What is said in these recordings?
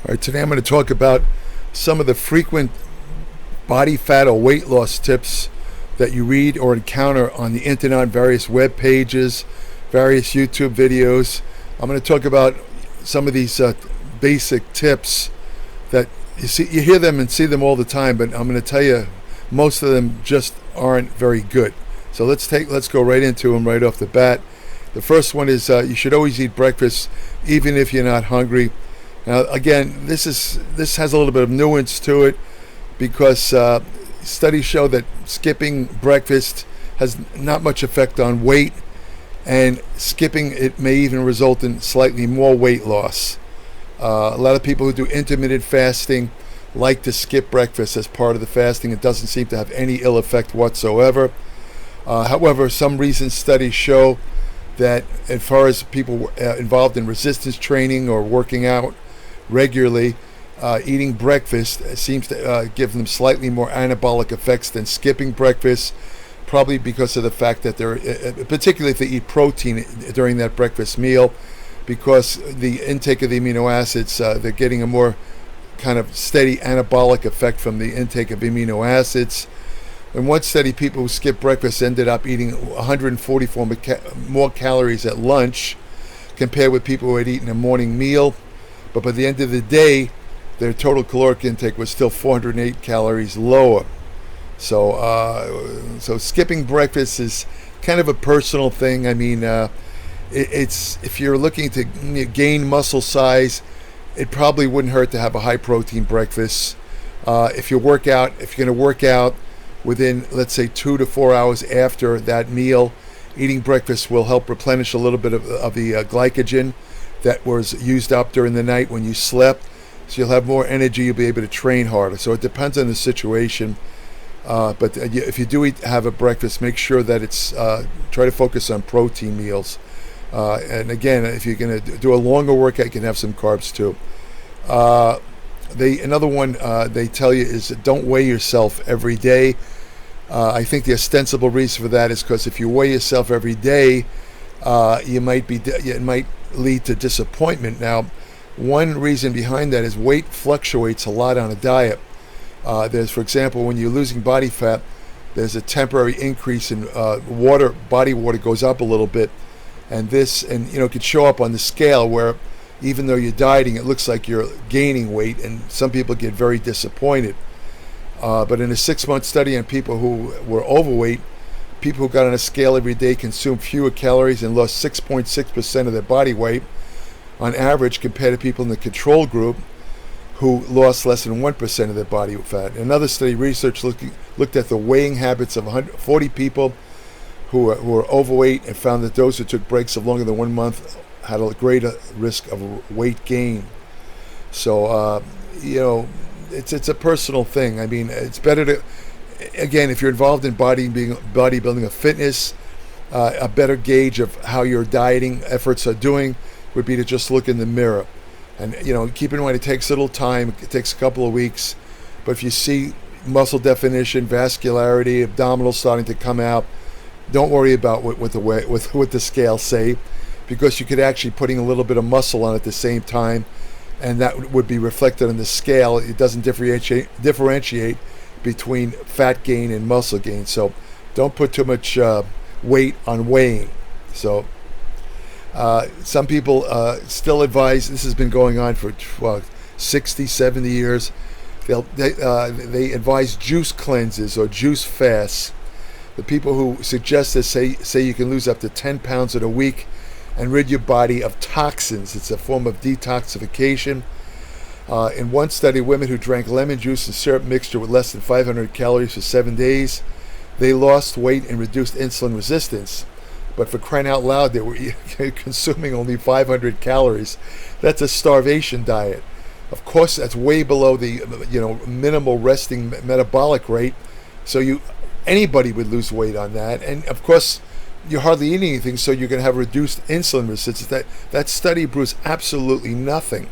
All right, today I'm going to talk about some of the frequent body fat or weight loss tips that you read or encounter on the internet, various web pages, various YouTube videos. I'm going to talk about some of these basic tips that you hear them and see them all the time, but I'm going to tell you most of them just aren't very good. So let's go right into them right off the bat. The first one is you should always eat breakfast even if you're not hungry. Now, again, this has a little bit of nuance to it because studies show that skipping breakfast has not much effect on weight, and skipping it may even result in slightly more weight loss. A lot of people who do intermittent fasting like to skip breakfast as part of the fasting. It doesn't seem to have any ill effect whatsoever. However, some recent studies show that as far as people involved in resistance training or working out regularly, eating breakfast seems to give them slightly more anabolic effects than skipping breakfast, probably because of the fact that they're, particularly if they eat protein during that breakfast meal, because the intake of the amino acids, they're getting a more kind of steady anabolic effect from the intake of amino acids. In one study, people who skipped breakfast ended up eating 144 more calories at lunch compared with people who had eaten a morning meal. But by the end of the day, their total caloric intake was still 408 calories lower. So skipping breakfast is kind of a personal thing. I mean, it's if you're looking to gain muscle size, it probably wouldn't hurt to have a high protein breakfast. If you're going to work out within, let's say, 2 to 4 hours after that meal, eating breakfast will help replenish a little bit of the glycogen that was used up during the night when you slept. So you'll have more energy, you'll be able to train harder. So it depends on the situation. But if you do have a breakfast, make sure that it's, try to focus on protein meals. And again, if you're going to do a longer workout, you can have some carbs too. Another one they tell you is don't weigh yourself every day. I think the ostensible reason for that is because if you weigh yourself every day, it might lead to disappointment. Now, one reason behind that is weight fluctuates a lot on a diet. There's, for example, when you're losing body fat, there's a temporary increase in body water goes up a little bit, and it could show up on the scale where even though you're dieting, it looks like you're gaining weight, and some people get very disappointed. But in a 6-month study on people who were overweight, people who got on a scale every day consumed fewer calories and lost 6.6% of their body weight on average compared to people in the control group who lost less than 1% of their body fat. Another study, research looked at the weighing habits of 140 people who were overweight and found that those who took breaks of longer than 1 month had a greater risk of weight gain. So, it's a personal thing. I mean, it's better to, again, if you're involved in bodybuilding or fitness, a better gauge of how your dieting efforts are doing would be to just look in the mirror. And, keep in mind it takes a little time. It takes a couple of weeks. But if you see muscle definition, vascularity, abdominals starting to come out, don't worry about what the scales say, because you could actually putting a little bit of muscle on at the same time, and that would be reflected on the scale. It doesn't differentiate between fat gain and muscle gain. So don't put too much weight on weighing. So some people still advise, this has been going on for 60, 70 years, they advise juice cleanses or juice fasts. The people who suggest this say you can lose up to 10 pounds in a week and rid your body of toxins. It's a form of detoxification. In one study, women who drank lemon juice and syrup mixture with less than 500 calories for 7 days, they lost weight and reduced insulin resistance. But for crying out loud, they were consuming only 500 calories. That's a starvation diet. Of course, that's way below the minimal resting metabolic rate. So anybody would lose weight on that. And of course, you're hardly eating anything, so you're going to have reduced insulin resistance. That study proves absolutely nothing.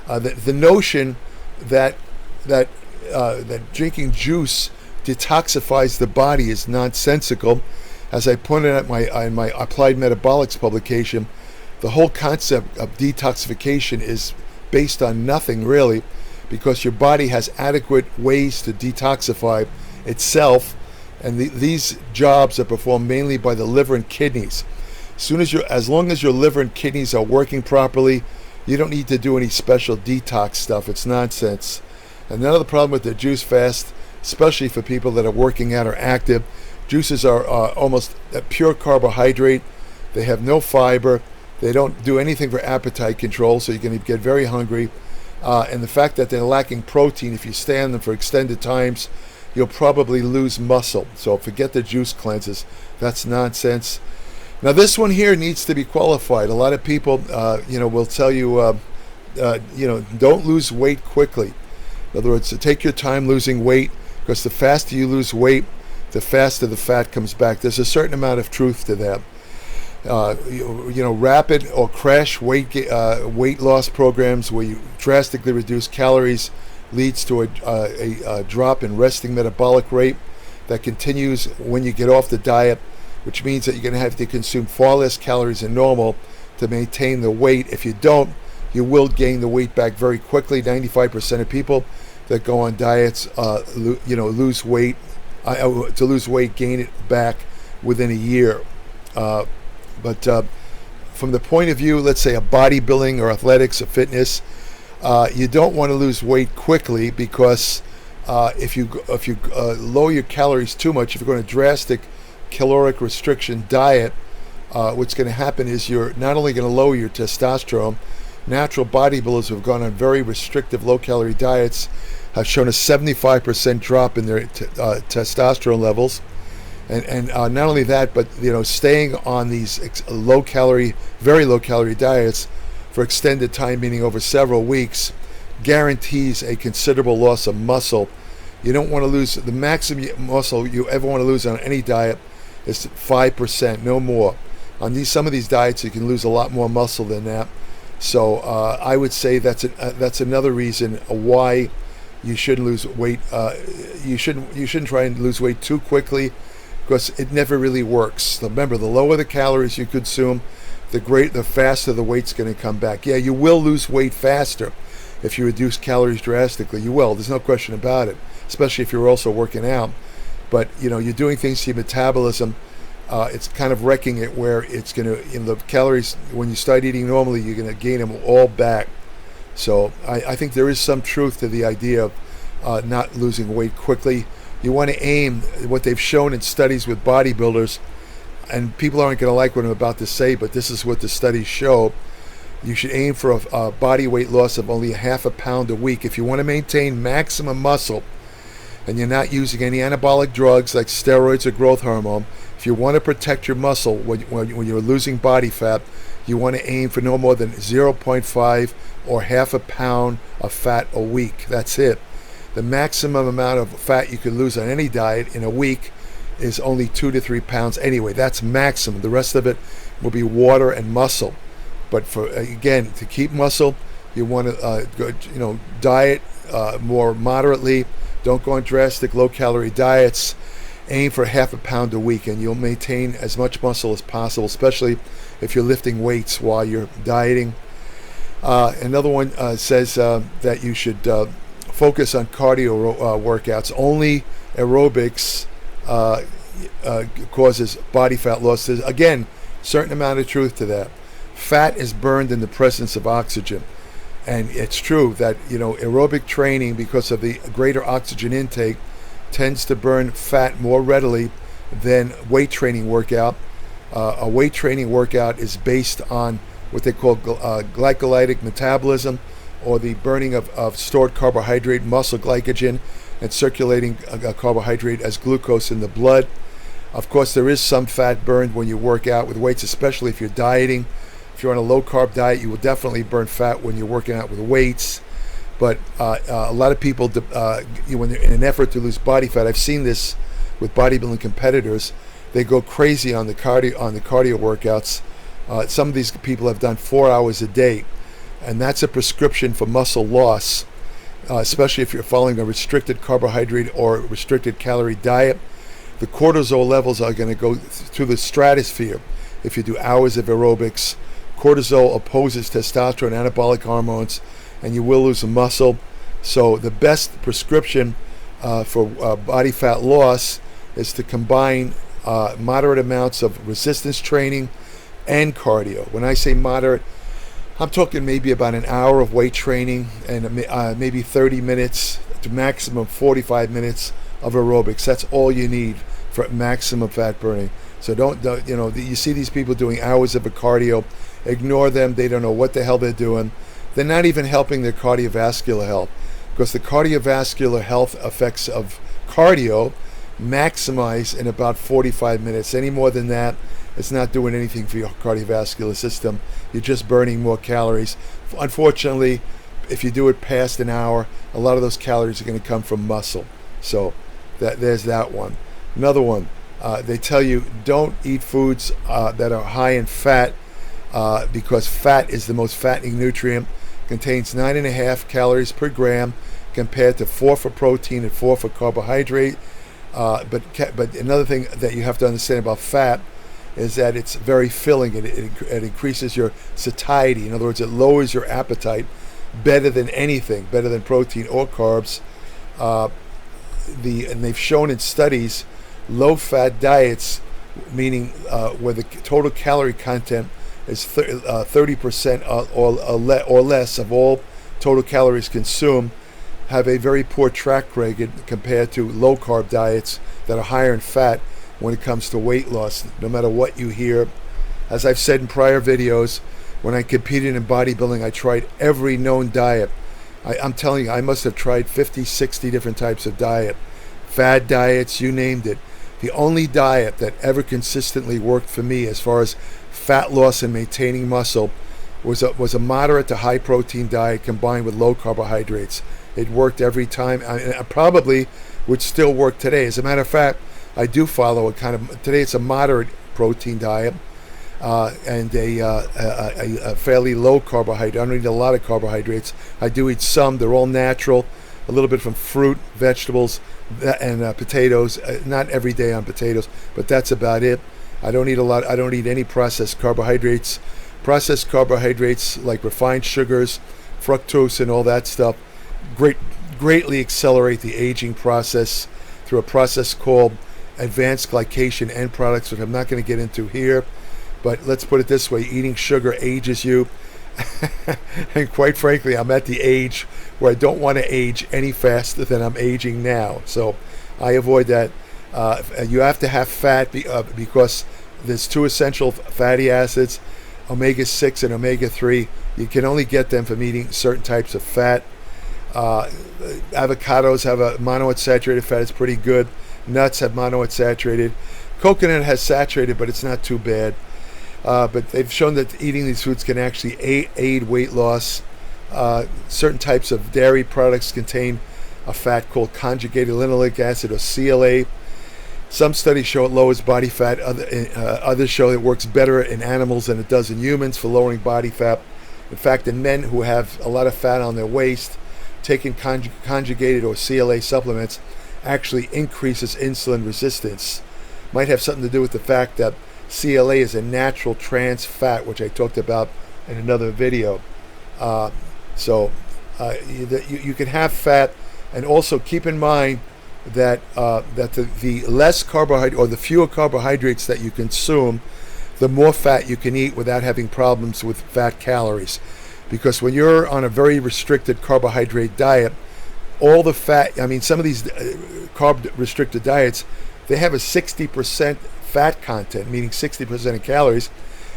The notion that drinking juice detoxifies the body is nonsensical. As I pointed out in my Applied Metabolics publication, the whole concept of detoxification is based on nothing really, because your body has adequate ways to detoxify itself, and these jobs are performed mainly by the liver and kidneys. As long as your liver and kidneys are working properly, you don't need to do any special detox stuff. It's nonsense. Another problem with the juice fast, especially for people that are working out or active, juices are almost a pure carbohydrate. They have no fiber. They don't do anything for appetite control, so you're going to get very hungry. And the fact that they're lacking protein, if you stay on them for extended times, you'll probably lose muscle. So forget the juice cleanses. That's nonsense. Now this one here needs to be qualified. A lot of people, will tell you, don't lose weight quickly. In other words, take your time losing weight, because the faster you lose weight, the faster the fat comes back. There's a certain amount of truth to that. Rapid or crash weight loss programs where you drastically reduce calories leads to a drop in resting metabolic rate that continues when you get off the diet, which means that you're going to have to consume far less calories than normal to maintain the weight. If you don't, you will gain the weight back very quickly. 95% of people that go on diets, lose weight. To lose weight, gain it back within a year. But from the point of view, let's say, of bodybuilding or athletics or fitness, you don't want to lose weight quickly, because if you lower your calories too much, if you're going to drastic caloric restriction diet, what's going to happen is you're not only going to lower your testosterone. Natural bodybuilders who have gone on very restrictive low-calorie diets have shown a 75% drop in their testosterone levels. And not only that, but staying on these very low-calorie diets for extended time, meaning over several weeks, guarantees a considerable loss of muscle. You don't want to lose the maximum muscle you ever want to lose on any diet is 5%, no more. On some of these diets, you can lose a lot more muscle than that. So I would say that's another reason why you shouldn't lose weight. You shouldn't try and lose weight too quickly, because it never really works. Remember, the lower the calories you consume, the faster the weight's going to come back. Yeah, you will lose weight faster if you reduce calories drastically. You will. There's no question about it, especially if you're also working out. But you're doing things to your metabolism. It's kind of wrecking it, where it's going to, the calories, when you start eating normally, you're going to gain them all back. So I think there is some truth to the idea of not losing weight quickly. You want to aim, what they've shown in studies with bodybuilders, and people aren't going to like what I'm about to say, but this is what the studies show. You should aim for a body weight loss of only 1/2 pound a week. If you want to maintain maximum muscle, and you're not using any anabolic drugs like steroids or growth hormone, if you want to protect your muscle when you're losing body fat, you want to aim for no more than 0.5 or 1/2 pound of fat a week. That's it. The maximum amount of fat you can lose on any diet in a week is only 2 to 3 pounds anyway. That's maximum. The rest of it will be water and muscle. But to keep muscle, you want to diet more moderately. Don't go on drastic low-calorie diets. Aim for 1/2 pound a week, and you'll maintain as much muscle as possible, especially if you're lifting weights while you're dieting. Another one says that you should focus on cardio workouts. Only aerobics causes body fat loss. There's, again, certain amount of truth to that. Fat is burned in the presence of oxygen. And it's true that aerobic training, because of the greater oxygen intake, tends to burn fat more readily than weight training workout. A weight training workout is based on what they call glycolytic metabolism, or the burning of stored carbohydrate, muscle glycogen, and circulating carbohydrate as glucose in the blood. Of course, there is some fat burned when you work out with weights, especially if you're dieting. If you're on a low-carb diet, you will definitely burn fat when you're working out with weights. But a lot of people, when they're in an effort to lose body fat, I've seen this with bodybuilding competitors, they go crazy on the cardio workouts. Some of these people have done 4 hours a day, and that's a prescription for muscle loss, especially if you're following a restricted carbohydrate or restricted calorie diet. The cortisol levels are going to go through the stratosphere if you do hours of aerobics. Cortisol opposes testosterone, anabolic hormones, and you will lose some muscle. So the best prescription for body fat loss is to combine moderate amounts of resistance training and cardio. When I say moderate, I'm talking maybe about an hour of weight training and maybe 30 minutes to maximum 45 minutes of aerobics. That's all you need for maximum fat burning. So don't you see these people doing hours of a cardio, ignore them. They don't know what the hell they're doing. They're not even helping their cardiovascular health, because the cardiovascular health effects of cardio maximize in about 45 minutes. Any more than that, it's not doing anything for your cardiovascular system. You're just burning more calories. Unfortunately, if you do it past an hour, a lot of those calories are going to come from muscle. So there's that one. Another one, they tell you don't eat foods that are high in fat because fat is the most fattening nutrient. Contains 9.5 calories per gram compared to 4 for protein and 4 for carbohydrate. But another thing that you have to understand about fat is that it's very filling. It increases your satiety. In other words, it lowers your appetite better than anything, better than protein or carbs. And they've shown in studies low-fat diets, meaning where the total calorie content is 30% or less of all total calories consumed, have a very poor track record compared to low-carb diets that are higher in fat when it comes to weight loss, no matter what you hear. As I've said in prior videos, when I competed in bodybuilding, I tried every known diet. I'm telling you, I must have tried 50, 60 different types of diet. Fad diets, you named it. The only diet that ever consistently worked for me as far as fat loss and maintaining muscle was a moderate to high protein diet combined with low carbohydrates. It worked every time. I probably would still work today. As a matter of fact, I do follow today it's a moderate protein diet and a fairly low carbohydrate. I don't eat a lot of carbohydrates. I do eat some. They're all natural. A little bit from fruit, vegetables, and potatoes. Not every day on potatoes, but that's about it. I don't eat a lot. I don't eat any processed carbohydrates. Processed carbohydrates like refined sugars, fructose, and all that stuff greatly accelerate the aging process through a process called advanced glycation end products, which I'm not going to get into here. But let's put it this way: eating sugar ages you. And quite frankly, I'm at the age where I don't want to age any faster than I'm aging now. So I avoid that. You have to have fat because there's 2 essential fatty acids, omega-6 and omega-3. You can only get them from eating certain types of fat. Avocados have a monounsaturated fat. It's pretty good. Nuts have monounsaturated. Coconut has saturated, but it's not too bad. But they've shown that eating these foods can actually aid weight loss. Certain types of dairy products contain a fat called conjugated linoleic acid, or CLA. Some studies show it lowers body fat. Others show it works better in animals than it does in humans for lowering body fat. In fact, in men who have a lot of fat on their waist, taking conjugated or CLA supplements actually increases insulin resistance. Might have something to do with the fact that CLA is a natural trans fat, which I talked about in another video. So you can have fat, and also keep in mind that the less carbohydrate or the fewer carbohydrates that you consume, the more fat you can eat without having problems with fat calories. Because when you're on a very restricted carbohydrate diet, all the fat, some of these carb restricted diets, they have a 60% fat content, meaning 60% of calories,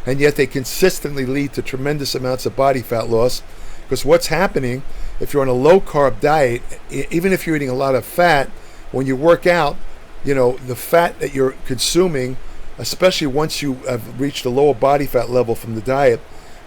and yet they consistently lead to tremendous amounts of body fat loss. Because what's happening, if you're on a low carb diet, even if you're eating a lot of fat, when you work out, the fat that you're consuming, especially once you have reached a lower body fat level from the diet,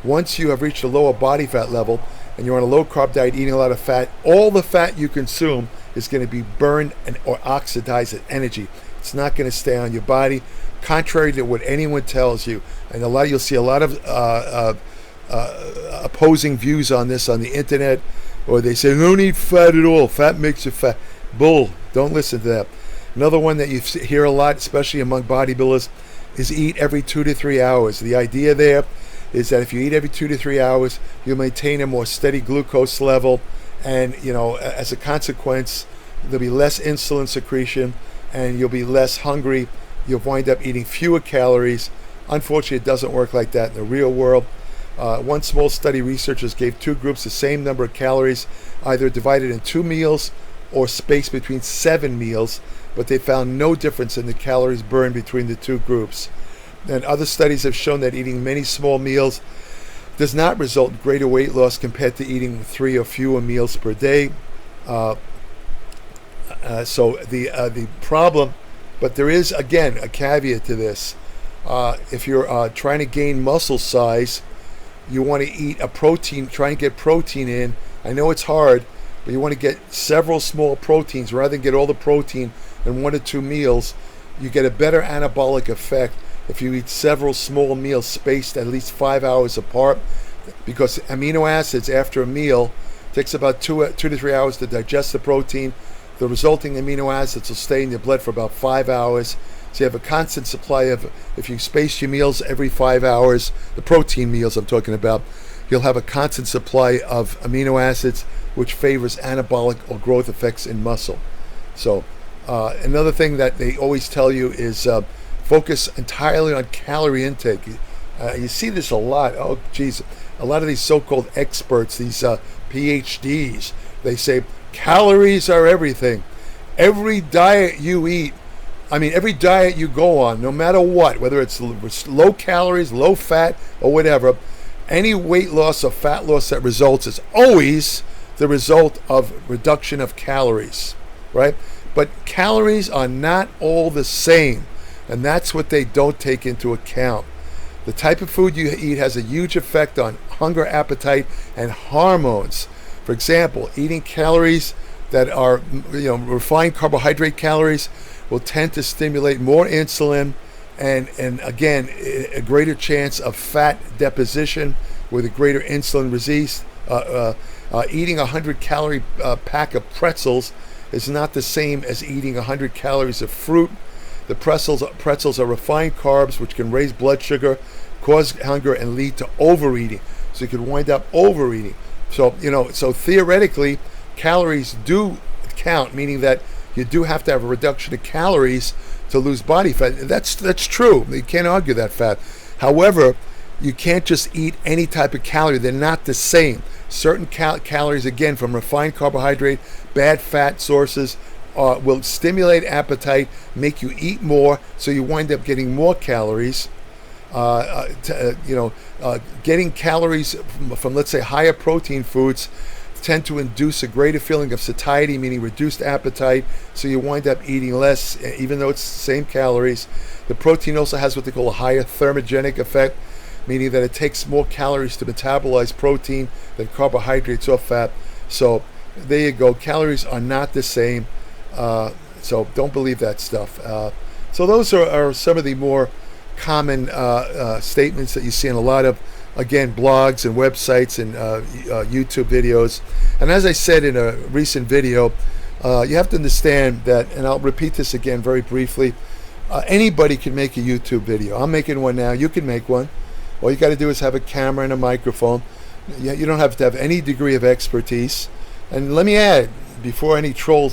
once you have reached a lower body fat level and you're on a low carb diet eating a lot of fat, all the fat you consume is going to be burned or oxidized as energy. It's not going to stay on your body, contrary to what anyone tells you. And you'll see a lot of opposing views on this on the internet, or they say, no need fat at all. Fat makes you fat. Bull. Don't listen to that. Another one that you hear a lot, especially among bodybuilders, is eat every 2 to 3 hours. The idea there is that if you eat every 2 to 3 hours, you'll maintain a more steady glucose level, and as a consequence, there'll be less insulin secretion, and you'll be less hungry. You'll wind up eating fewer calories. Unfortunately, it doesn't work like that in the real world. One small study, researchers gave two groups the same number of calories, either divided in 2 meals or spaced between 7 meals, but they found no difference in the calories burned between the two groups. And other studies have shown that eating many small meals does not result in greater weight loss compared to eating 3 or fewer meals per day. So the problem, but there is, again, a caveat to this. If you're trying to gain muscle size, you want to eat a protein, try and get protein in. I know it's hard, but you want to get several small proteins rather than get all the protein in 1 or 2 meals. You get a better anabolic effect if you eat several small meals spaced at least 5 hours apart, because amino acids after a meal takes about 2 to 3 hours to digest the protein. The resulting amino acids will stay in your blood for about 5 hours. So you have a constant supply of, if you space your meals every 5 hours, the protein meals I'm talking about, you'll have a constant supply of amino acids, which favors anabolic or growth effects in muscle. So another thing that they always tell you is focus entirely on calorie intake. You see this a lot. Oh, geez. A lot of these so-called experts, these PhDs, they say calories are everything. Every diet you eat, every diet you go on, no matter what, whether it's low calories, low fat, or whatever, any weight loss or fat loss that results is always the result of reduction of calories, right? But calories are not all the same, and that's what they don't take into account. The type of food you eat has a huge effect on hunger, appetite, and hormones. For example, eating calories that are refined carbohydrate calories will tend to stimulate more insulin and again, a greater chance of fat deposition with a greater insulin release. Eating a 100-calorie pack of pretzels is not the same as eating 100 calories of fruit. The pretzels are refined carbs, which can raise blood sugar, cause hunger, and lead to overeating. So you could wind up overeating. So theoretically, calories do count, meaning that you do have to have a reduction of calories to lose body fat. That's true. You can't argue that fact. However, you can't just eat any type of calorie. They're not the same. Certain calories, again, from refined carbohydrate, bad fat sources, will stimulate appetite, make you eat more, so you wind up getting more calories. Getting calories from, let's say, higher protein foods tend to induce a greater feeling of satiety, meaning reduced appetite, so you wind up eating less, even though it's the same calories. The protein also has what they call a higher thermogenic effect, meaning that it takes more calories to metabolize protein than carbohydrates or fat. So there you go. Calories are not the same. So don't believe that stuff. So those are some of the more common statements that you see in a lot of, again, blogs and websites and YouTube videos. And as I said in a recent video, you have to understand that, and I'll repeat this again very briefly, anybody can make a YouTube video. I'm making one now. You can make one. All you got to do is have a camera and a microphone. You don't have to have any degree of expertise. And let me add, before any troll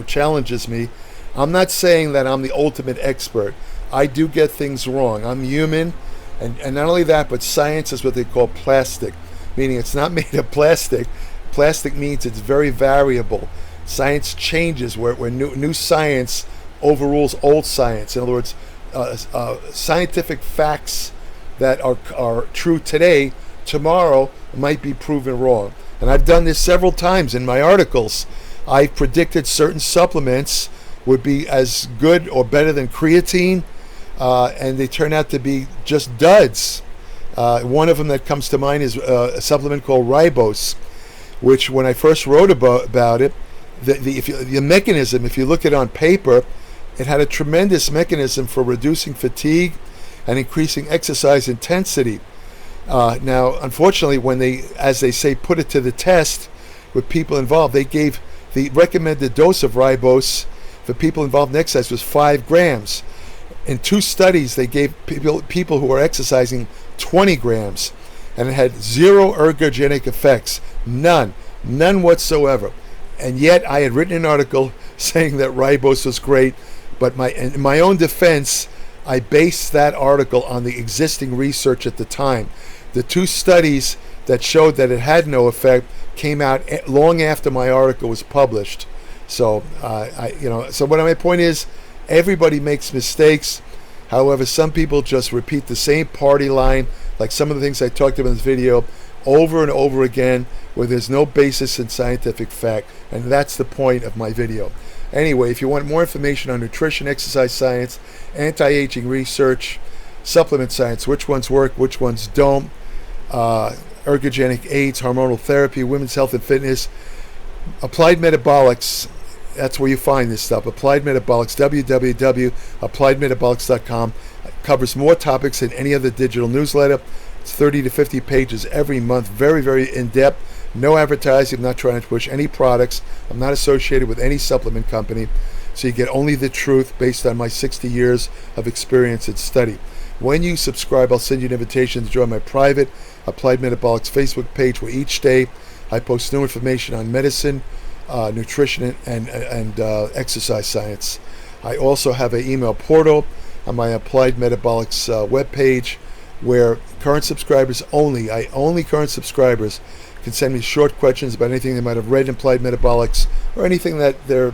challenges me, I'm not saying that I'm the ultimate expert. I do get things wrong. I'm human. And not only that, but science is what they call plastic, meaning it's not made of plastic. Plastic means it's very variable. Science changes where new science overrules old science. In other words, scientific facts that are true today, tomorrow might be proven wrong. And I've done this several times in my articles. I've predicted certain supplements would be as good or better than creatine, and they turn out to be just duds. One of them that comes to mind is a supplement called ribose, which when I first wrote about it, the mechanism, if you look at it on paper, it had a tremendous mechanism for reducing fatigue and increasing exercise intensity. Now, unfortunately, when they, as they say, put it to the test with people involved, they gave the recommended dose of ribose for people involved in exercise was 5 grams. In 2 studies, they gave people who were exercising 20 grams. and it had zero ergogenic effects. None whatsoever. And yet I had written an article saying that ribose was great, but in my own defense, I based that article on the existing research at the time. The two studies that showed that it had no effect came out long after my article was published. So, so what my point is, everybody makes mistakes. However, some people just repeat the same party line, like some of the things I talked about in this video, over and over again, where there's no basis in scientific fact, and that's the point of my video. Anyway, if you want more information on nutrition, exercise science, anti-aging research, supplement science, which ones work, which ones don't, ergogenic aids, hormonal therapy, women's health and fitness, Applied Metabolics, that's where you find this stuff. Applied Metabolics, www.appliedmetabolics.com, covers more topics than any other digital newsletter. It's 30 to 50 pages every month, very, very in-depth. No advertising. I'm not trying to push any products. I'm not associated with any supplement company. So you get only the truth based on my 60 years of experience and study. When you subscribe, I'll send you an invitation to join my private Applied Metabolics Facebook page, where each day I post new information on medicine, nutrition, and exercise science. I also have an email portal on my Applied Metabolics webpage, where current subscribers only current subscribers can send me short questions about anything they might have read in Applied Metabolics, or anything that they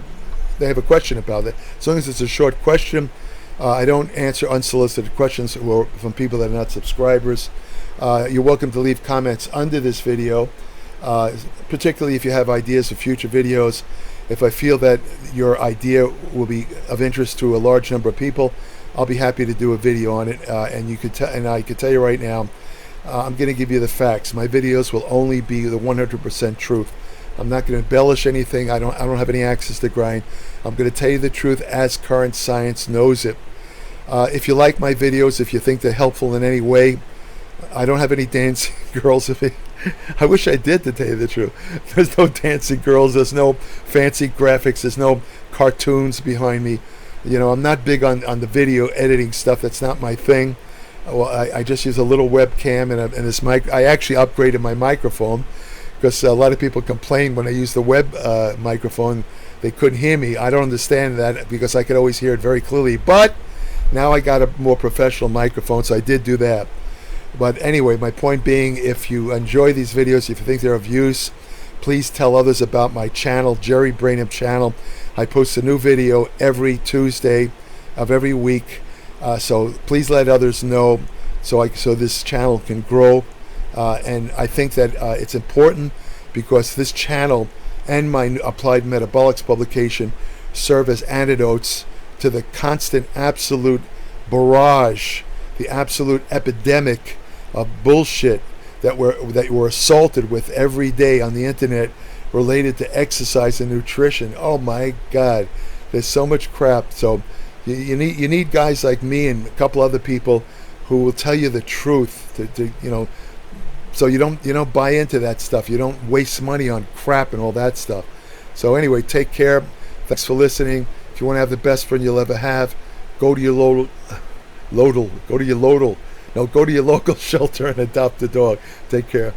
have a question about. It as long as it's a short question. I don't answer unsolicited questions from people that are not subscribers. You're welcome to leave comments under this video, particularly if you have ideas for future videos. If I feel that your idea will be of interest to a large number of people, I'll be happy to do a video on it. And I could tell you right now, I'm going to give you the facts. My videos will only be the 100% truth. I'm not going to embellish anything. I don't have any axes to grind. I'm going to tell you the truth as current science knows it. If you like my videos, if you think they're helpful in any way, I don't have any dancing girls. I wish I did, to tell you the truth. There's no dancing girls. There's no fancy graphics. There's no cartoons behind me. I'm not big on the video editing stuff. That's not my thing. Well, I just use a little webcam and this mic. I actually upgraded my microphone, because a lot of people complain when I use the web microphone, they couldn't hear me. I don't understand that, because I could always hear it very clearly. But now I got a more professional microphone, so I did do that. But anyway, my point being, if you enjoy these videos, if you think they're of use, please tell others about my channel, Jerry Brainham channel. I post a new video every Tuesday of every week. So please let others know, so this channel can grow. And I think that it's important, because this channel and my Applied Metabolics publication serve as antidotes to the constant absolute barrage, the absolute epidemic of bullshit that we're assaulted with every day on the internet related to exercise and nutrition. Oh my God, there's so much crap. So you need guys like me and a couple other people who will tell you the truth, so you don't buy into that stuff. You don't waste money on crap and all that stuff. So anyway, take care. Thanks for listening. If you want to have the best friend you'll ever have, go to your local shelter and adopt a dog. Take care.